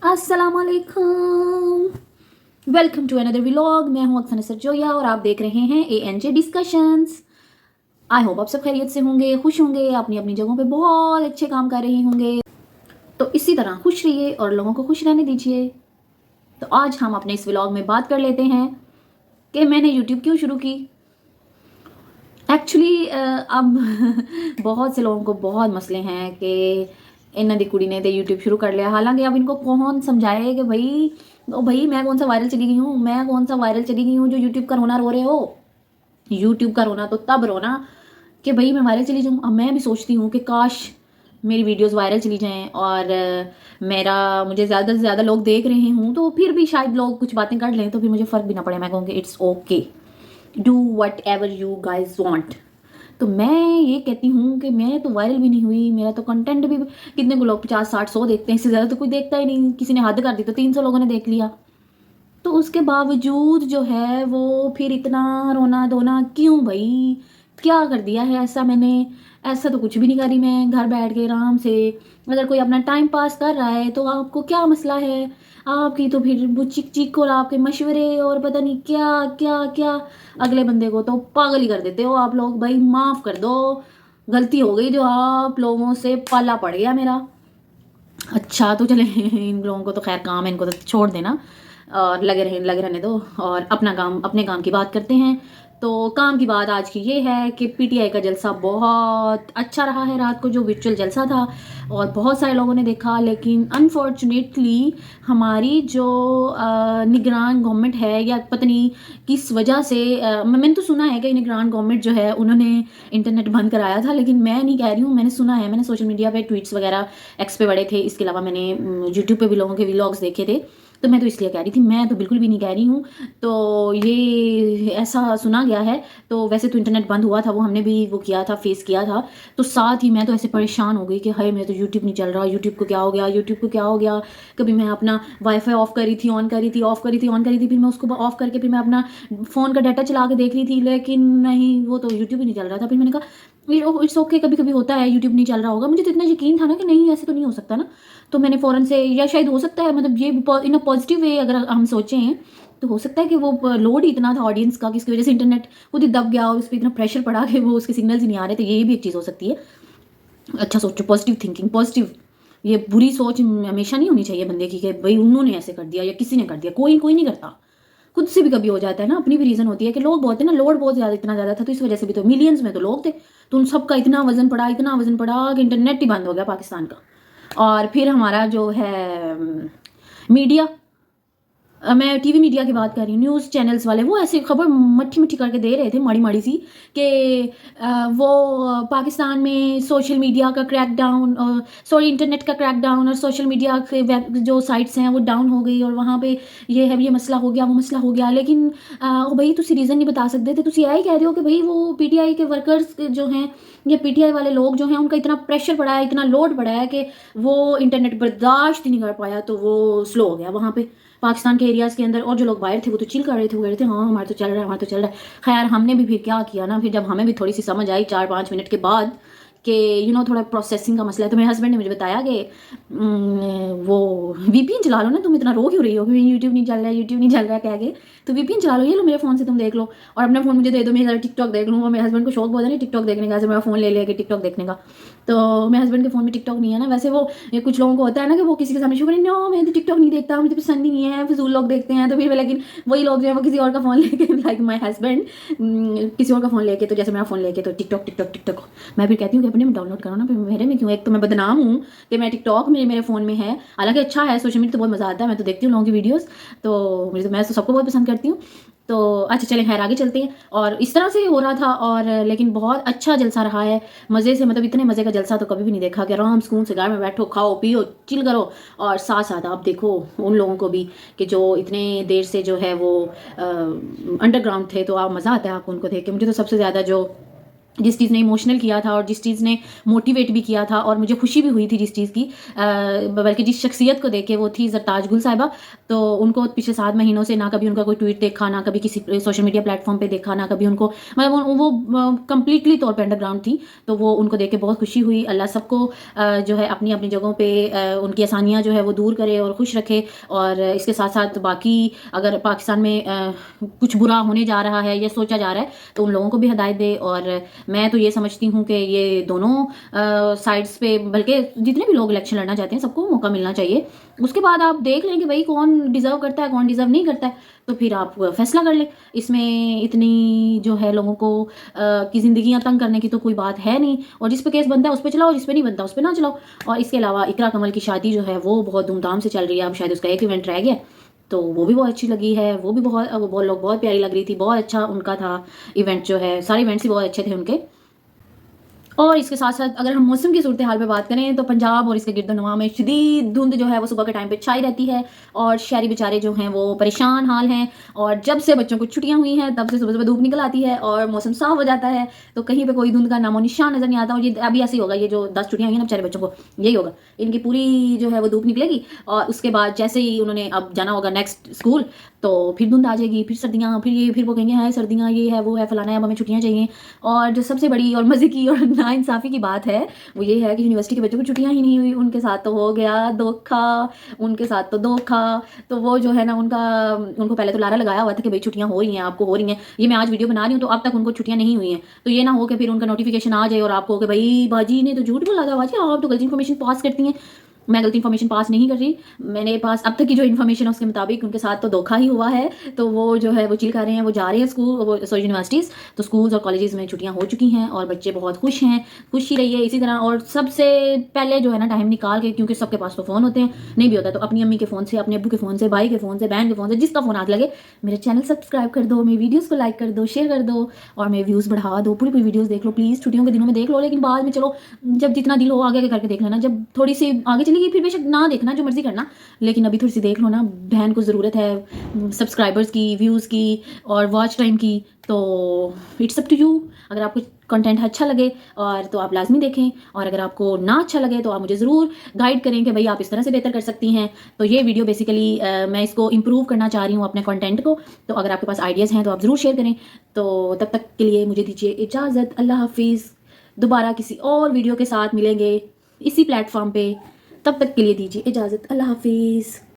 अस्सलामुअलैकुम, welcome to another vlog. मैं हूँ अक्सर सरजोया और आप देख रहे हैं ANJ डिस्कशंस। आई होप आप सब खैरियत से होंगे, खुश होंगे, अपनी अपनी जगहों पे बहुत अच्छे काम कर रहे होंगे। तो इसी तरह खुश रहिए और लोगों को खुश रहने दीजिए। तो आज हम अपने इस व्लॉग में बात कर लेते हैं कि मैंने यूट्यूब क्यों शुरू की। एक्चुअली अब बहुत से लोगों को बहुत मसले हैं कि इन्हों की कुड़ी ने तो यूट्यूब शुरू कर लिया। हालांकि अब इनको कौन समझाए कि भाई मैं कौन सा वायरल चली गई हूँ, मैं कौन सा वायरल चली गई हूँ जो यूट्यूब का रोना रो रहे हो। यूट्यूब का रोना तो तब रोना कि भाई मैं वायरल चली जाऊँ। अब मैं भी सोचती हूँ कि काश मेरी वीडियोस वायरल चली जाएं और मुझे ज़्यादा से ज़्यादा लोग देख रहे हूँ तो फिर भी शायद लोग कुछ बातें कर लें तो फिर मुझे फ़र्क भी ना पड़े। मैं कहूँगी it's okay, do what ever you guys want. तो मैं ये कहती हूँ कि मैं तो वायरल भी नहीं हुई, मेरा तो कंटेंट भी कितने को लोग 50 60 100 देखते हैं, इससे ज़्यादा तो कोई देखता ही नहीं। किसी ने हद कर दी तो 300 लोगों ने देख लिया। तो उसके बावजूद जो है वो फिर इतना रोना धोना क्यों भाई, क्या कर दिया है ऐसा मैंने? ऐसा तो कुछ भी नहीं करी मैं, घर बैठ के आराम से अगर कोई अपना टाइम पास कर रहा है तो आपको क्या मसला है? आपकी तो फिर वो चिक चिक और आपके मशवरे और पता नहीं क्या क्या क्या, अगले बंदे को तो पागल ही कर देते हो आप लोग। भाई माफ़ कर दो, गलती हो गई जो आप लोगों से पाला पड़ गया मेरा। अच्छा तो चले इन लोगों को तो खैर काम है, इनको तो छोड़ देना और लगे रहने दो और अपना काम, अपने काम की बात करते हैं। तो काम की बात आज की ये है कि PTI का जलसा बहुत अच्छा रहा है। रात को जो वर्चुअल जलसा था और बहुत सारे लोगों ने देखा, लेकिन अनफॉर्चुनेटली हमारी जो निगरान गवर्नमेंट है या पता नहीं किस वजह से, मैंने तो सुना है कि निगरान गवर्नमेंट जो है उन्होंने इंटरनेट बंद कराया था, लेकिन मैं नहीं कह रही हूँ, मैंने सुना है, मैंने सोशल मीडिया पे ट्वीट्स वगैरह एक्स पे बड़े थे। इसके अलावा मैंने यूट्यूब पे भी लोगों के व्लॉग्स देखे थे, तो मैं तो इसलिए कह रही थी, मैं तो बिल्कुल भी नहीं कह रही हूँ। तो ये ऐसा सुना गया है। तो वैसे तो इंटरनेट बंद हुआ था, वो हमने भी वो किया था, फेस किया था। तो साथ ही मैं तो ऐसे परेशान हो गई कि हाय मेरा तो यूट्यूब नहीं चल रहा, यूट्यूब को क्या हो गया, यूट्यूब को क्या हो गया। कभी मैं अपना वाईफाई ऑफ करी थी, ऑन करी थी, ऑफ करी थी, ऑन करी थी, फिर मैं उसको ऑफ करके फिर मैं अपना फ़ोन का डाटा चला के देख रही थी, लेकिन नहीं, वो तो यूट्यूब ही नहीं चल रहा था। फिर मैंने कहा इट्स ओके, कभी कभी होता है, यूट्यूब नहीं चल रहा होगा। मुझे तो इतना यकीन था ना कि नहीं ऐसे तो नहीं हो सकता ना। तो मैंने फ़ौरन से, या शायद हो सकता है, मतलब ये इन अ पॉजिटिव वे अगर हम सोचें तो हो सकता है कि वो लोड ही इतना था ऑडियंस का कि इसकी वजह से इंटरनेट खुद ही दब गया और उस पर इतना प्रेशर पड़ा कि वो उसके सिग्नल्स ही नहीं आ रहे थे। ये भी एक चीज़ हो सकती है। अच्छा सोचो, पॉजिटिव थिंकिंग, पॉजिटिव, ये बुरी सोच हमेशा नहीं होनी चाहिए बंदे की कि भाई उन्होंने ऐसे कर दिया या किसी ने कर दिया। कोई कोई नहीं करता, खुद से भी कभी हो जाता है ना। अपनी भी रीज़न होती है कि लोग बहुत है ना, लोड बहुत ज़्यादा, इतना ज़्यादा था तो इस वजह से भी तो मिलियंस में तो लोग थे, तो उन सबका इतना वजन पड़ा, इतना वजन पड़ा कि इंटरनेट ही बंद हो गया पाकिस्तान का। और फिर हमारा जो है मीडिया, मैं टीवी मीडिया की बात कर रही हूँ, न्यूज़ चैनल्स वाले वो ऐसे खबर मट्ठी मट्ठी करके दे रहे थे, माड़ी माड़ी सी, कि वो पाकिस्तान में सोशल मीडिया का क्रैकडाउन, सॉरी इंटरनेट का क्रैकडाउन और सोशल मीडिया के जो साइट्स हैं वो डाउन हो गई और वहाँ पे ये मसला हो गया, वो मसला हो गया। लेकिन भाई तुसी रीज़न नहीं बता सकते थे, तुसी यही कह रहे हो कि भाई वो PTI के वर्कर्स जो हैं या PTI वाले लोग जो हैं उनका इतना प्रेशर पड़ा है, इतना लोड पड़ा है कि वो इंटरनेट बर्दाश्त ही नहीं कर पाया तो वो स्लो हो गया वहाँ पे पाकिस्तान के एरियाज़ के अंदर। और जो लोग बाहर थे वो तो चिल कर रहे थे, वो कह रहे थे हाँ हमारा तो चल रहा है, हमारा तो चल रहा है। खैर हमने भी फिर क्या किया ना, फिर जब हमें भी थोड़ी सी समझ आई 4 5 मिनट के बाद कि थोड़ा प्रोसेसिंग का मसला है, तो मेरे हस्बैंड ने मुझे बताया कि वो VPN चला लो ना, तुम इतना रो क्यों रही हो कि यूट्यूब नहीं चल रहा है, यूट्यूब नहीं चल रहा है कह के, तो VPN चला लो, ये लो मेरे फ़ोन से तुम देख लो और अपना फ़ोन मुझे दे दो, मैं ज़रा टिकटॉक देख लूँ। और मेरे हस्बैंड को शौक बहुत है ना टिकटॉक देखने का, ऐसे मेरा फ़ोन ले लेके टिकटॉक देखने का। तो मेरे हस्बैंड के फ़ोन में टिकटॉक नहीं है ना। वैसे वो कुछ लोगों को होता है ना कि वो किसी के सामने शो करें, नो मैं तो टिकटॉक नहीं देखता, मुझे पसंद ही नहीं है, फिजूल लोग देखते हैं। तो फिर लेकिन वही लोग जो है वो किसी और का फ़ोन लेके लाइक माई हस्बैंड किसी और का फ़ोन लेके, तो जैसे मेरा फ़ोन लेके तो टिकटॉक टिकटॉक टिकटॉक। मैं फिर कहती हूँ कि अपने में डाउनलोड करो ना, फिर मेरे में क्यों? एक तो मैं बदनाम हूँ कि मैं टिकटॉक मेरे फ़ोन में है, हालांकि अच्छा है, सोशल मीडिया तो बहुत मज़ा आता है, मैं तो देखती हूँ लोगों की वीडियोज़, तो मुझे तो, मैं तो सबको बहुत पसंद करती हूँ। तो अच्छा चलें खैर आगे चलते हैं। और इस तरह से हो रहा था और लेकिन बहुत अच्छा जलसा रहा है, मज़े से, मतलब इतने मज़े का जलसा तो कभी भी नहीं देखा कि आराम सुकून से घर में बैठो, खाओ पियो, चिल करो। और साथ साथ आप देखो उन लोगों को भी कि जो इतने देर से जो है वो अंडरग्राउंड थे, तो आप मज़ा आता है आपको उनको देख के। मुझे तो सबसे ज़्यादा जो जिस चीज़ ने इमोशनल किया था और जिस चीज़ ने मोटिवेट भी किया था और मुझे खुशी भी हुई थी जिस चीज़ की, बल्कि जिस शख्सियत को देख के, वो थी ज़रताज गुल साहिबा। तो उनको पिछले 7 महीनों से ना कभी उनका कोई ट्वीट देखा, ना कभी किसी सोशल मीडिया प्लेटफॉर्म पे देखा, ना कभी उनको, मतलब वो कंप्लीटली तौर पे अंडरग्राउंड थी। तो वो उनको देख के बहुत खुशी हुई। अल्लाह सबको जो है अपनी अपनी जगहों पे उनकी आसानियाँ जो है वो दूर करे और खुश रखे। और इसके साथ साथ बाकी अगर पाकिस्तान में कुछ बुरा होने जा रहा है या सोचा जा रहा है, तो उन लोगों को भी हिदायत दे। और मैं तो ये समझती हूँ कि ये दोनों साइड्स पे, बल्कि जितने भी लोग इलेक्शन लड़ना चाहते हैं सबको मौका मिलना चाहिए। उसके बाद आप देख लें कि भाई कौन डिज़र्व करता है, कौन डिज़र्व नहीं करता है, तो फिर आप फैसला कर लें। इसमें इतनी जो है लोगों को की ज़िंदगियाँ तंग करने की तो कोई बात है नहीं। और जिस पे केस बनता है उस पे चलाओ, जिस पे नहीं बनता उस पे ना चलाओ। और इसके अलावा इकरा कमल की शादी जो है वो बहुत धूमधाम से चल रही है। अब शायद उसका एक इवेंट रह गया, तो वो भी बहुत अच्छी लगी है। वो भी बहुत लोग बहुत प्यारी लग रही थी। बहुत अच्छा उनका था इवेंट जो है, सारे इवेंट्स ही बहुत अच्छे थे उनके। और इसके साथ-साथ अगर हम मौसम की सूरत-ए-हाल पे बात करें, तो पंजाब और इसके गिरदोनवा में शदीद धुंध जो है वो सुबह के टाइम पे छाई रहती है। और शहरी बेचारे जो हैं वो परेशान हाल हैं। और जब से बच्चों को छुट्टियाँ हुई हैं तब से सुबह-सुबह धूप निकल आती है और मौसम साफ हो जाता है, तो कहीं पे कोई धुंध का नामो-निशान नज़र नहीं आता। और ये अभी ऐसे ही होगा, ये जो 10 छुट्टियाँ हुई हैं ना बेचारे बच्चों को, यही होगा। इनकी पूरी जो है वो धूप निकलेगी और उसके बाद जैसे ही उन्होंने अब जाना होगा नेक्स्ट स्कूल, तो फिर धुंध आ जाएगी, फिर सर्दियाँ, फिर वो कहेंगे हाय सर्दियाँ, ये है, वो है, फलाना है, अब हमें छुट्टियाँ चाहिए। और जो सबसे बड़ी और मज़े की और नाइंसाफ़ी की बात है, वो ये है कि यूनिवर्सिटी के बच्चों को छुट्टियाँ ही नहीं हुई, उनके साथ तो हो गया धोखा, उनके साथ तो धोखा। तो वो जो है ना उनको पहले तो लारा लगाया हुआ था कि भई छुट्टियाँ हो रही हैं, आपको हो रही हैं। ये मैं आज वीडियो बना रही हूँ, तो अब तक उनको छुट्टियाँ नहीं हुई हैं। तो ये ना हो कि फिर उनका नोटिफ़िकेशन आ जाए और आपको हो कि भई बाजी ने तो झूठ बोला था, बाजी आप तो गलत इन्फॉर्मेशन पास करती हैं। मैं गलत इन्फॉर्मेशन पास नहीं कर रही। मेरे पास अब तक की जो इन्फॉर्मेशन है उसके मुताबिक उनके साथ तो धोखा ही हुआ है। तो वो जो है वो चिल कर रहे हैं, वो जा रहे हैं यूनिवर्सिटीज़। तो स्कूल्स और कॉलेजेस में छुट्टियाँ हो चुकी हैं और बच्चे बहुत खुश हैं। खुश ही रहिए इसी तरह। और सबसे पहले जो है ना टाइम निकाल के, क्योंकि सबके पास तो फ़ोन होते हैं, नहीं भी होता तो अपनी अम्मी के फ़ोन से, अपने अब्बू के फ़ोन से, भाई के फ़ोन से, बहन के फ़ोन से, जिसका फ़ोन हाथ लगे, मेरे चैनल सब्सक्राइब कर दो, मेरी वीडियोज़ को लाइक कर दो, शेयर कर दो और मेरे व्यूज़ बढ़ा दो। पूरी वीडियोज़ देख लो प्लीज़। छुट्टियों के दिनों में देख लो, लेकिन बाद में चलो जब जितना दिल हो आगे आगे करके देख लेना। जब थोड़ी सी आगे चली गई फिर बेशक ना देखना, जो मर्ज़ी करना, लेकिन अभी थोड़ी सी देख लो ना। बहन को ज़रूरत है सब्सक्राइबर्स की, व्यूज़ की और वॉच टाइम की। तो इट्स अप टू यू। अगर आपको कंटेंट अच्छा लगे और तो आप लाजमी देखें, और अगर आपको ना अच्छा लगे तो आप मुझे ज़रूर गाइड करें कि भाई आप इस तरह से बेहतर कर सकती हैं। तो ये वीडियो बेसिकली मैं इसको इम्प्रूव करना चाह रही हूँ अपने कंटेंट को। तो अगर आपके पास आइडियाज़ हैं तो आप ज़रूर शेयर करें। तो तब तक के लिए मुझे दीजिए इजाज़त। अल्लाह हाफिज़। दोबारा किसी और वीडियो के साथ मिलेंगे इसी प्लेटफॉर्म पे। तब तक के लिए दीजिए इजाज़त। अल्लाह हाफिज़।